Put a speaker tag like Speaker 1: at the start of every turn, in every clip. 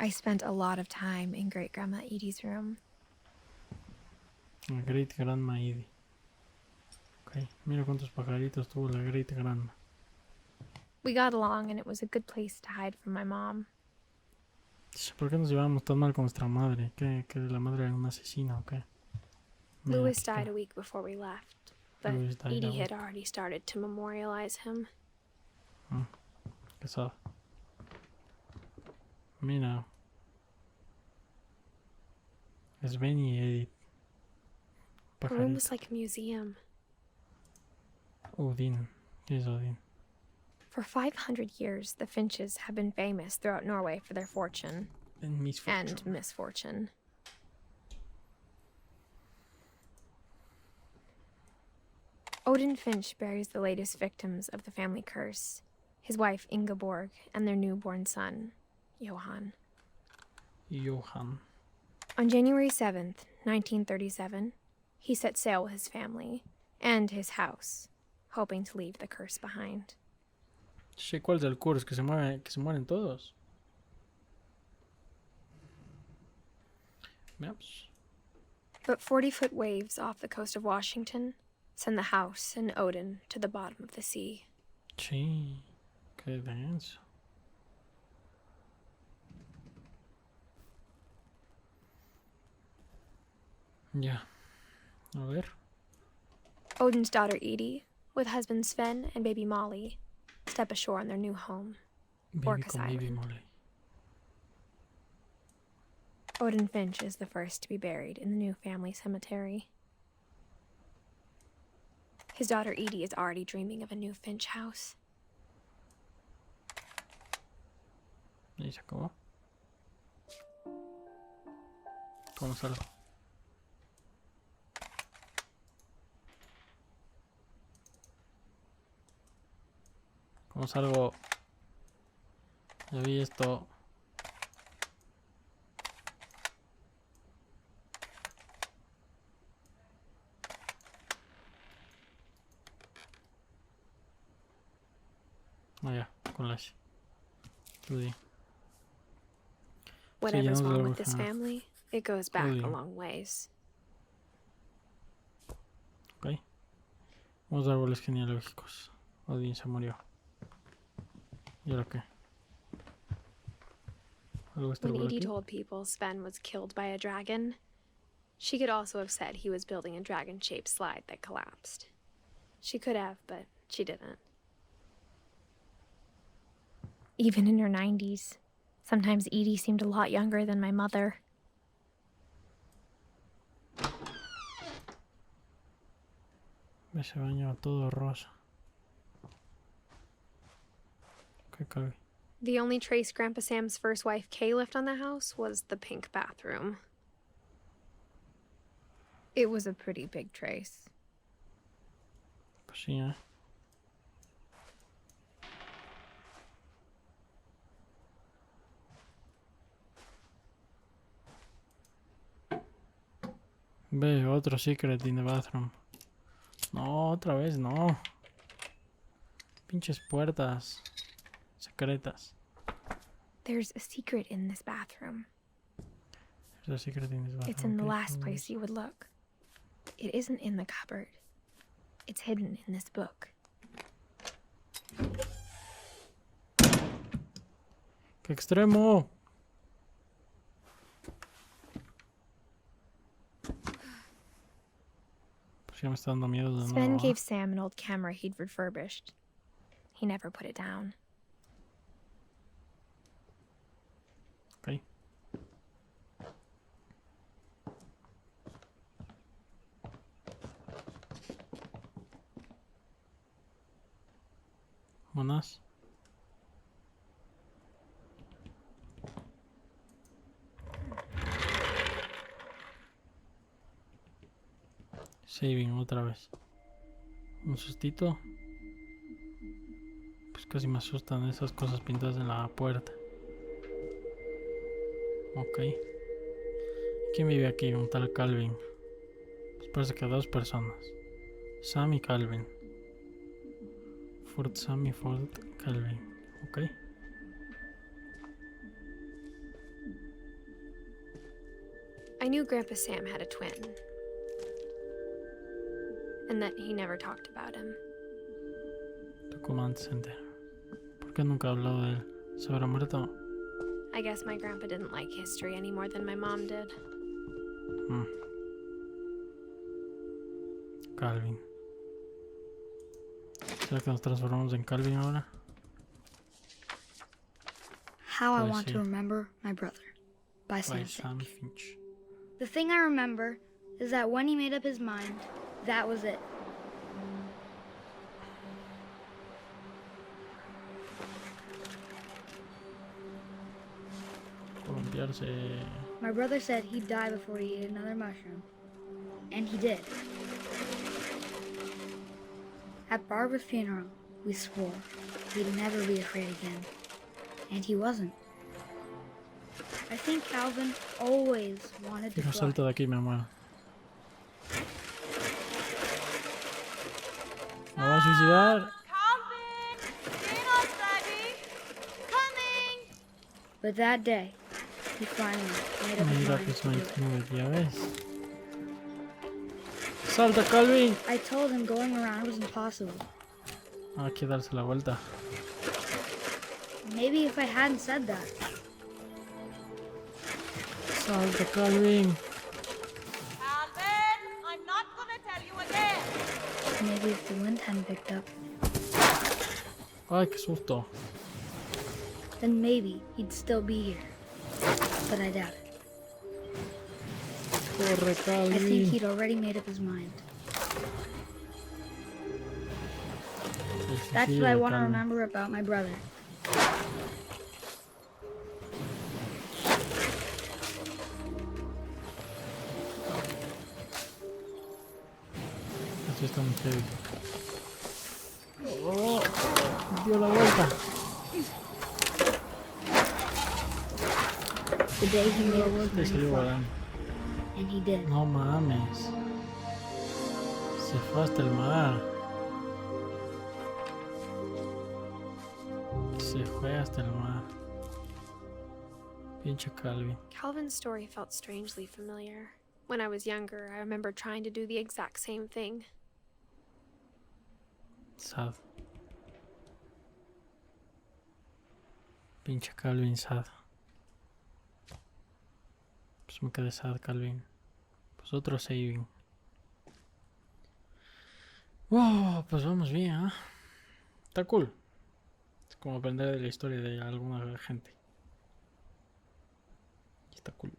Speaker 1: I spent a lot of time in Great Grandma Edie's room.
Speaker 2: La Great Grandma Edie. Ok, mira cuántos pajaritos tuvo la Great Grandma.
Speaker 1: We got along and it was a good place to hide from my mom.
Speaker 2: ¿Por qué nos llevábamos tan mal con nuestra madre? ¿Que la madre era una asesina o qué?
Speaker 1: Louis died a week before we left, but Edie had already started to memorialize him.
Speaker 2: ¿Qué sabe? Mira. Es Ben y Edith.
Speaker 1: The room was like a museum.
Speaker 2: Odin. ¿Qué es Odin?
Speaker 1: For 500 years, the Finches have been famous throughout Norway for their fortune and misfortune. Odin Finch buries the latest victims of the family curse, his wife Ingeborg and their newborn son, Johan. On January 7th, 1937, he set sail with his family and his house, hoping to leave the curse behind.
Speaker 2: Che, ¿cuál es el curso? Que se mueren todos. Veamos.
Speaker 1: But 40-foot waves off the coast of Washington send the house and Odin to the bottom of the sea.
Speaker 2: Sí, qué denso. Ya, a ver.
Speaker 1: Odin's daughter Edie, with husband Sven and baby Molly, step ashore on their new home, Orcas Island. Odin Finch is the first to be buried in the new family cemetery. His daughter Edie is already dreaming of a new Finch house.
Speaker 2: ¿Y se acabó? ¿Cómo salgo? ¿Cómo salgo? Ya vi esto. Ah, ya, con la
Speaker 1: Whatever's wrong with this family, it goes back a long ways.
Speaker 2: Ok. Unos árboles genealógicos. Odin se murió. ¿Y ahora qué?
Speaker 1: When Edie told people Sven was killed by a dragon, she could also have said he was building a dragon-shaped slide that collapsed. She could have, but she didn't. Even in her 90s, sometimes Edie seemed a lot younger than my mother.
Speaker 2: Ese baño todo rosa. Qué cague.
Speaker 1: The only trace Grandpa Sam's first wife Kay left on the house was the pink bathroom. It was a pretty big trace.
Speaker 2: Pues sí, ¿eh? Ve, otro secret in the bathroom. No, otra vez no. Pinches puertas secretas.
Speaker 1: There's a secret in this bathroom.
Speaker 2: There's a secret in this bathroom.
Speaker 1: It's in the last place you would look. It isn't in the cupboard. It's hidden in this book.
Speaker 2: ¡Qué extremo! Pues ya me está dando miedo de nuevo.
Speaker 1: Sven gave Sam an old camera he'd refurbished. He never put it down.
Speaker 2: Ok. Buenas. Saving otra vez. Un sustito. Pues casi me asustan esas cosas pintadas en la puerta. Ok. ¿Quién vive aquí? Un tal Calvin. Pues parece que 2 personas. Sam y Calvin. Fort Sam y Fort Calvin. Ok.
Speaker 1: I knew Grandpa Sam had a twin, and that he never talked about him.
Speaker 2: ¿Cómo antes se entera? ¿Por qué nunca ha hablado de él? ¿Se habrá muerto?
Speaker 1: I guess my grandpa didn't like history any more than my mom did.
Speaker 2: Calvin. ¿Será que nos transformamos en Calvin ahora?
Speaker 3: How I Want to Remember My Brother by Sam
Speaker 2: Finch.
Speaker 3: The thing I remember is that when he made up his mind, that was it.
Speaker 2: Columpiarse.
Speaker 3: My brother said he'd die before he ate another mushroom. And he did. At Barbara's funeral, we swore we'd never be afraid again. And he wasn't. I think Calvin always wanted to
Speaker 2: Fijo,
Speaker 3: fly.
Speaker 2: salto de aquí, me muero. ¿Me voy a suicidar?
Speaker 4: Calvin! Dinner's ready! Coming!
Speaker 3: But that day, he finally made up his
Speaker 2: Mira,
Speaker 3: mind
Speaker 2: pues
Speaker 3: to
Speaker 2: no
Speaker 3: do
Speaker 2: hay
Speaker 3: it.
Speaker 2: nube, ya ves. ¡Salta, Calvin!
Speaker 3: I told him going around was impossible.
Speaker 2: Hay que darse la vuelta.
Speaker 3: Maybe if I hadn't said that.
Speaker 2: ¡Salta, Calvin!
Speaker 4: Calvin, I'm not gonna tell you again.
Speaker 3: Maybe if the wind hadn't picked up,
Speaker 2: ¡Ay, qué susto!
Speaker 3: then maybe he'd still be here. But I doubt it.
Speaker 2: ¡Corre,
Speaker 3: I think
Speaker 2: Calvin!
Speaker 3: he'd already made up his mind. That's what I want to remember about my brother.
Speaker 2: Así está muy heavy. ¡Oh! ¡Dio la vuelta!
Speaker 3: The day he made up his
Speaker 2: Y
Speaker 3: mind
Speaker 2: salió
Speaker 3: to fly.
Speaker 2: volando.
Speaker 3: And he did.
Speaker 2: No mames. Se fue hasta el mar. Se fue hasta el mar. Pinche Calvin.
Speaker 1: Calvin's story felt strangely familiar. When I was younger, I remember trying to do the exact same thing.
Speaker 2: Sad. Pinche Calvin sad. Pues me quedé sad, Calvin. Pues otro saving. Wow, pues vamos bien, ¿eh? Está cool. Es como aprender de la historia de alguna gente. Y está cool.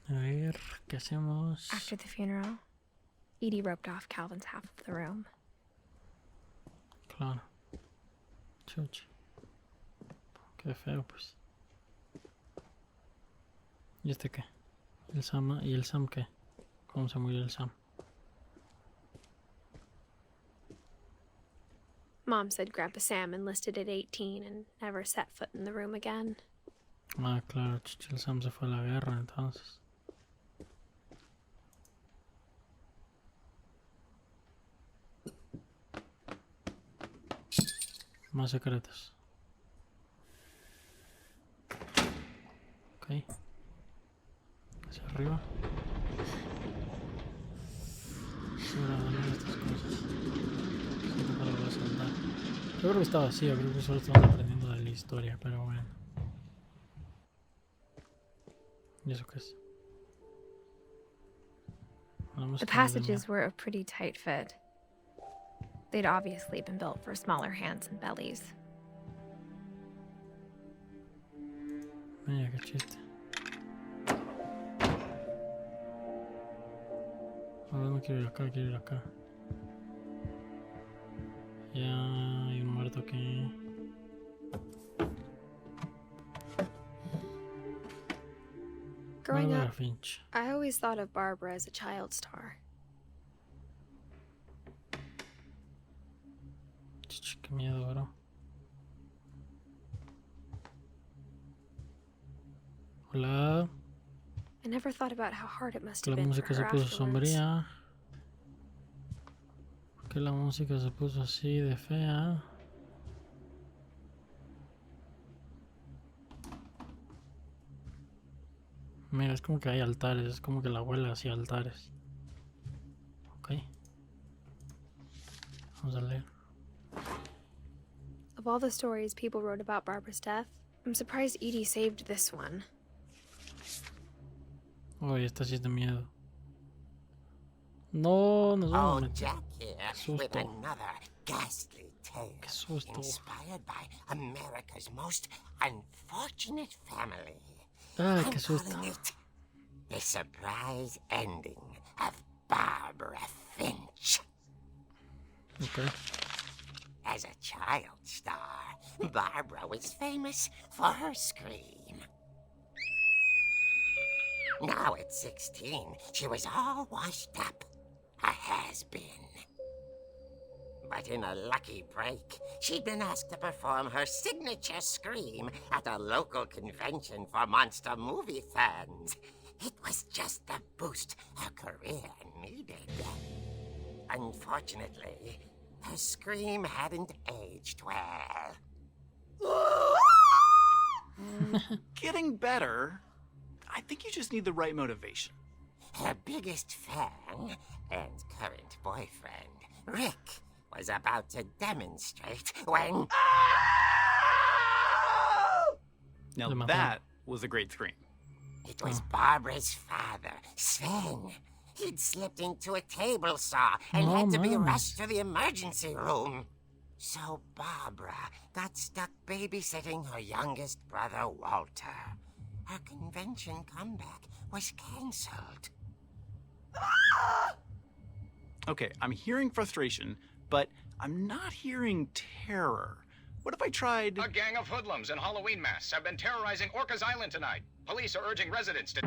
Speaker 2: A ver, ¿qué hacemos?
Speaker 1: After the funeral, Edie roped off Calvin's half of the room.
Speaker 2: Claro. Chuchi. Qué feo, pues. ¿Y este qué? ¿El Sam? ¿Y el Sam qué? ¿Cómo se murió el Sam?
Speaker 1: Mom said Grandpa Sam enlisted at 18 and never set foot in the room again.
Speaker 2: Ah, claro, chuchi, el Sam se fue a la guerra, entonces. Más secretos. Ok. Hacia arriba. Ahora ganar estas cosas. Siento que lo voy a saltar. Yo creo que está vacío, creo que solo estamos aprendiendo de la historia, pero bueno. ¿Y eso qué es?
Speaker 1: The passages were a pretty tight fit. They'd obviously been built for smaller hands and bellies.
Speaker 2: Mira qué chiste. Ahora no quiero ir acá, quiero ir acá. Ya hay un muerto aquí.
Speaker 1: Growing
Speaker 2: Barbara
Speaker 1: up,
Speaker 2: Finch.
Speaker 1: I always thought of Barbara as a child star.
Speaker 2: Ch, qué miedo, bro. Hola.
Speaker 1: I never thought about how hard it must
Speaker 2: La
Speaker 1: have been for
Speaker 2: música se
Speaker 1: her
Speaker 2: puso
Speaker 1: afterwards.
Speaker 2: sombría. Que la música se puso así de fea. Mira, es como que hay altares, es como que la abuela hacía altares. Ok. Vamos a leer.
Speaker 1: Of all the stories people wrote about Barbara's death, I'm surprised Edie saved this one.
Speaker 2: Uy, esta sí es de miedo. No, nos vamos a
Speaker 5: Oh,
Speaker 2: meter.
Speaker 5: Jack here with
Speaker 2: Susto.
Speaker 5: another ghastly tale
Speaker 2: Qué susto.
Speaker 5: inspired by America's most unfortunate family.
Speaker 2: Ay,
Speaker 5: I'm
Speaker 2: qué susto.
Speaker 5: calling it the surprise ending of Barbara Finch.
Speaker 2: Ok.
Speaker 5: As a child star, Barbara was famous for her scream. Now at 16, she was all washed up. A has-been. But in a lucky break, she'd been asked to perform her signature scream at a local convention for monster movie fans. It was just the boost her career needed. Unfortunately, her scream hadn't aged well.
Speaker 6: Getting better. I think you just need the right motivation.
Speaker 5: Her biggest fan and current boyfriend, Rick, was about to demonstrate when...
Speaker 6: Now
Speaker 2: Le mataron.
Speaker 6: that was a great scream.
Speaker 5: It was Barbara's father, Sven. He'd slipped into a table saw and
Speaker 2: No
Speaker 5: had to be
Speaker 2: mames.
Speaker 5: rushed to the emergency room. So Barbara got stuck babysitting her youngest brother, Walter. Her convention comeback was cancelled.
Speaker 6: Okay, I'm hearing frustration, but I'm not hearing terror. What if I tried...
Speaker 7: A gang of hoodlums in Halloween masks have been terrorizing Orcas Island tonight. Police are urging residents to...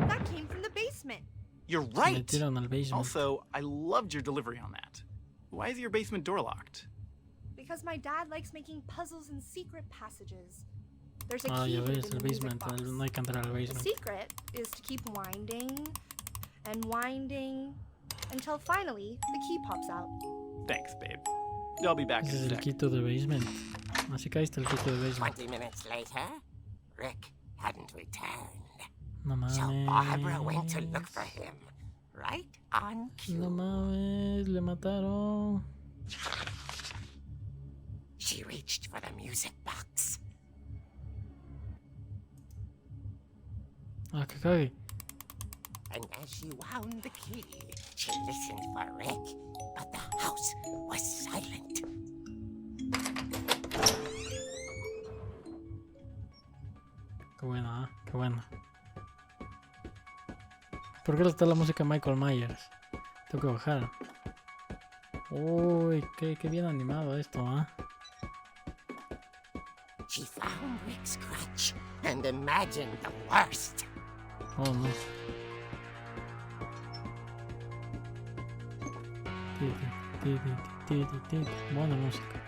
Speaker 4: That came from the basement.
Speaker 6: You're
Speaker 2: Se
Speaker 6: right!
Speaker 2: metieron al basement.
Speaker 6: Also, I loved your delivery on that. Why is your basement door locked?
Speaker 4: Because my dad likes making puzzles and secret passages. There's a
Speaker 2: Ah,
Speaker 4: key
Speaker 2: ya
Speaker 4: hidden
Speaker 2: ves,
Speaker 4: in
Speaker 2: el
Speaker 4: the music
Speaker 2: basement.
Speaker 4: box.
Speaker 2: No hay que entrar al
Speaker 4: The
Speaker 2: basement.
Speaker 4: secret is to keep winding and winding until finally the key pops out.
Speaker 6: Thanks, babe. I'll be back
Speaker 2: Ese
Speaker 6: in
Speaker 2: es
Speaker 6: a
Speaker 2: el
Speaker 6: sec.
Speaker 2: quito de basement. Así que ahí está el quito de basement.
Speaker 5: 20 minutes later, Rick hadn't returned.
Speaker 2: No
Speaker 5: So Barbara went to look
Speaker 2: mames.
Speaker 5: for him, right on cue.
Speaker 2: No mames, le mataron.
Speaker 5: She reached for the music box.
Speaker 2: Ah, que cague.
Speaker 5: And as she wound the key, she listened for Rick, but the house was silent.
Speaker 2: Qué buena, qué buena. ¿Por qué no está la música de Michael Myers? Tengo que bajar. Uy, qué bien animado esto, ¿ah?
Speaker 5: She found Rick's crutch and imagined the worst.
Speaker 2: Oh, no. Buena música.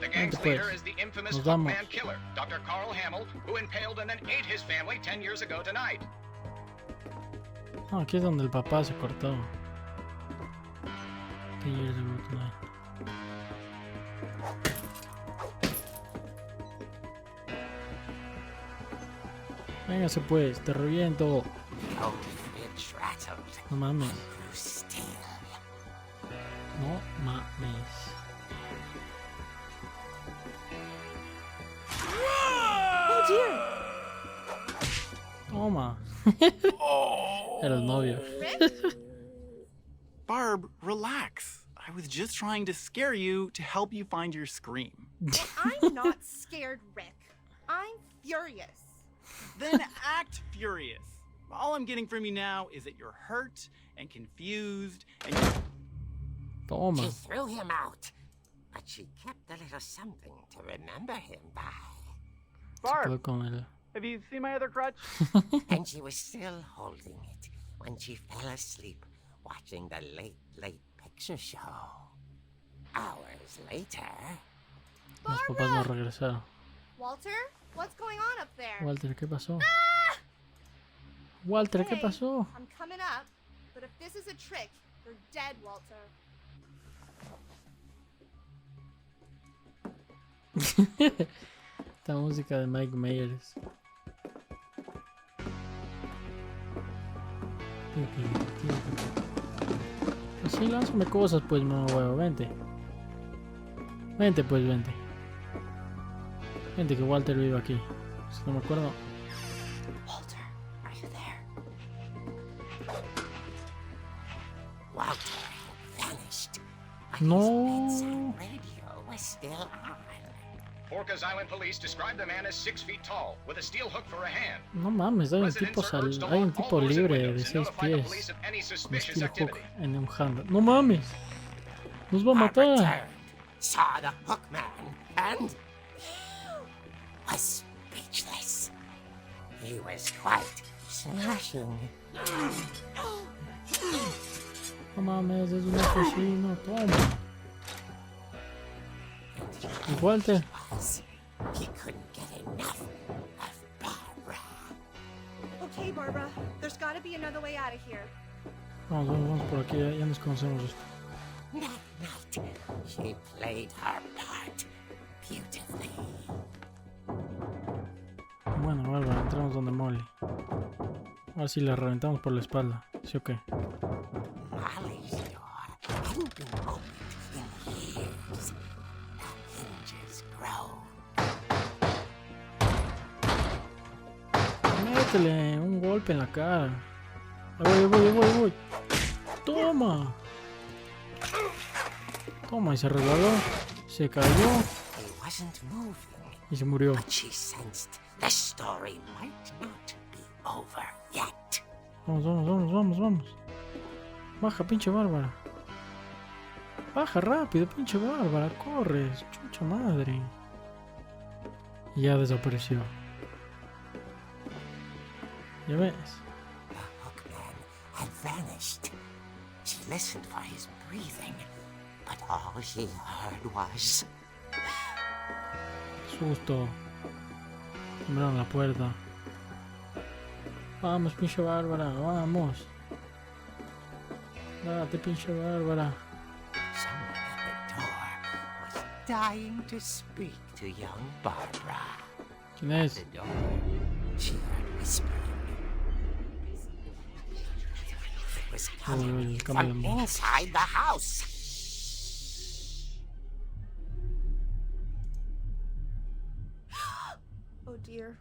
Speaker 7: The gang's
Speaker 2: Pues,
Speaker 7: leader is the infamous
Speaker 2: nos vamos.
Speaker 7: Hawkman killer, Dr. Carl Hamill, who impaled and then ate his family 10 years ago tonight.
Speaker 2: Ah, aquí es donde el papá se cortó. 10 years ago tonight. Véngase pues, te reviento.
Speaker 5: The old fridge rattled.
Speaker 2: No mames,
Speaker 5: Grew still.
Speaker 2: no mames.
Speaker 4: Oh dear!
Speaker 2: Toma. Era el novio.
Speaker 6: Barb, relax. I was just trying to scare you to help you find your scream.
Speaker 4: I'm not scared, Rick. I'm furious.
Speaker 6: Then act furious. All I'm getting from you now is that you're hurt and confused and
Speaker 5: She
Speaker 2: Toma.
Speaker 5: threw him out, but she kept a little something to remember him by.
Speaker 2: Se quedó con el...
Speaker 6: have you seen my other crutch?
Speaker 5: And she was still holding it when she fell asleep watching the late picture show. Hours later,
Speaker 2: Los papás no regresaron.
Speaker 4: Walter, what's going on up there?
Speaker 2: Walter, ¿qué pasó? Walter, ¿qué
Speaker 4: Hey,
Speaker 2: pasó?
Speaker 4: I'm coming up, but if this is a trick, you're dead, Walter.
Speaker 2: Esta música de Mike Myers. Así lánzame cosas, pues, no, huevo, vente. Vente, pues, vente. Vente, que Walter vive aquí. Si no me acuerdo.
Speaker 5: Walter, are you there? Walter had vanished, but his bedside radio was still on.
Speaker 7: Orcas Island police described the man as 6 feet tall, with a steel hook for a hand.
Speaker 2: No mames, hay un tipo, hay un tipo libre de 6 pies. Con steel hook en un hand. No mames. Nos va a
Speaker 5: Barbara
Speaker 2: matar.
Speaker 5: turned, saw the hook man, and was speechless. He was quite smashing.
Speaker 2: No mames, es un asesino. Toma. ¿Y Walter?
Speaker 5: He couldn't get enough of Barbara.
Speaker 4: Okay, Barbara, there's gotta be another way out of here.
Speaker 2: Vamos, vamos, vamos por aquí, ya nos conocemos.
Speaker 5: That night, she played her part beautifully.
Speaker 2: Bueno, Bárbara, entramos donde Molly. A ver si la reventamos por la espalda. ¿Sí o qué?
Speaker 5: Molly's door hadn't been opened in years. The hinges groaned.
Speaker 2: Métele un golpe en la cara. Ahí voy. Toma. Toma, y se resbaló. Se cayó.
Speaker 5: He wasn't moving,
Speaker 2: Y se murió.
Speaker 5: but she sensed the story might not be over yet.
Speaker 2: Vamos. Baja, pinche Bárbara. Baja rápido, pinche Bárbara. Corre, chucha madre. Y ya desapareció. ¿Ya ves?
Speaker 5: The hookman had vanished. She listened for his breathing, but all she heard was
Speaker 2: Susto. Abrieron la puerta. Vamos, pinche Bárbara, vamos. Date, pinche Bárbara.
Speaker 5: someone at the door was dying to speak to young Barbara.
Speaker 2: ¿Quién
Speaker 5: At
Speaker 2: es?
Speaker 5: the door, she heard whispering. It was coming
Speaker 2: el cambio de
Speaker 5: from
Speaker 2: voz.
Speaker 5: inside the house.
Speaker 4: Oh dear.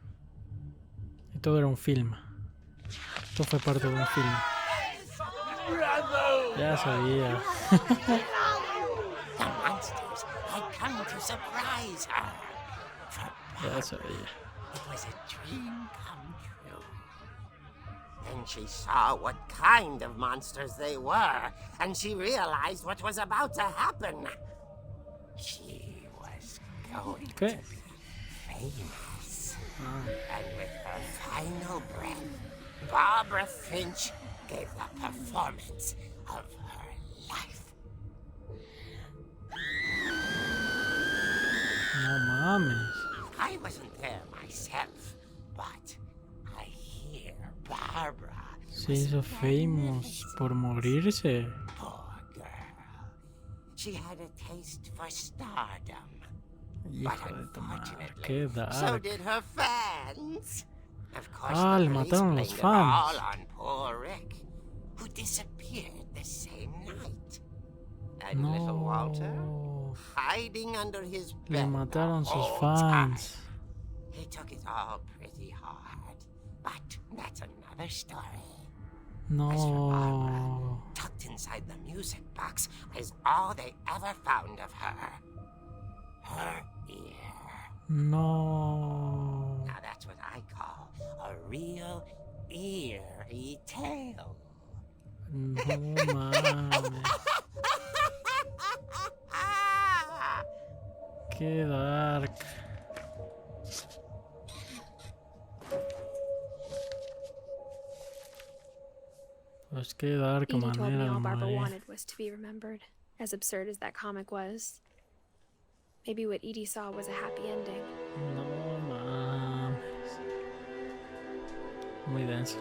Speaker 2: Y todo era un film. Esto fue parte de un film. Ya sabía.
Speaker 5: The monsters had come to surprise her. For
Speaker 2: Ya sabía.
Speaker 5: it was a dream come true. Then she saw what kind of monsters they were, and she realized what was about to happen. She was going to
Speaker 2: ¿Qué?
Speaker 5: be famous. And with her final breath, Barbara Finch gave the performance of her life.
Speaker 2: No mames.
Speaker 5: I wasn't there myself, but I hear Barbara
Speaker 2: Se hizo famous por morirse.
Speaker 5: poor girl. She had a taste for stardom.
Speaker 2: Hijo
Speaker 5: But
Speaker 2: de tu madre,
Speaker 5: unfortunately,
Speaker 2: qué
Speaker 5: so
Speaker 2: dark.
Speaker 5: did her fans. Of course,
Speaker 2: Ah,
Speaker 5: the
Speaker 2: le
Speaker 5: police
Speaker 2: mataron los
Speaker 5: blamed it all
Speaker 2: fans.
Speaker 5: on poor Rick, who disappeared the same night. And little Walter,
Speaker 2: No.
Speaker 5: hiding under his
Speaker 2: Le
Speaker 5: bed
Speaker 2: mataron
Speaker 5: the
Speaker 2: sus
Speaker 5: whole
Speaker 2: fans.
Speaker 5: time. He took it all pretty hard, but that's another story.
Speaker 2: No.
Speaker 5: Tucked inside the music box is all they ever found of her. Her ear.
Speaker 2: No.
Speaker 5: Now that's what I call a real eerie tale.
Speaker 2: No mames. Qué dark. Pues qué dark
Speaker 1: Edie told
Speaker 2: manera
Speaker 1: me
Speaker 2: de
Speaker 1: all Barbara
Speaker 2: morir.
Speaker 1: wanted was to be remembered, as absurd as that comic was. Maybe what Edie saw was a happy ending.
Speaker 2: No mames. Muy denso.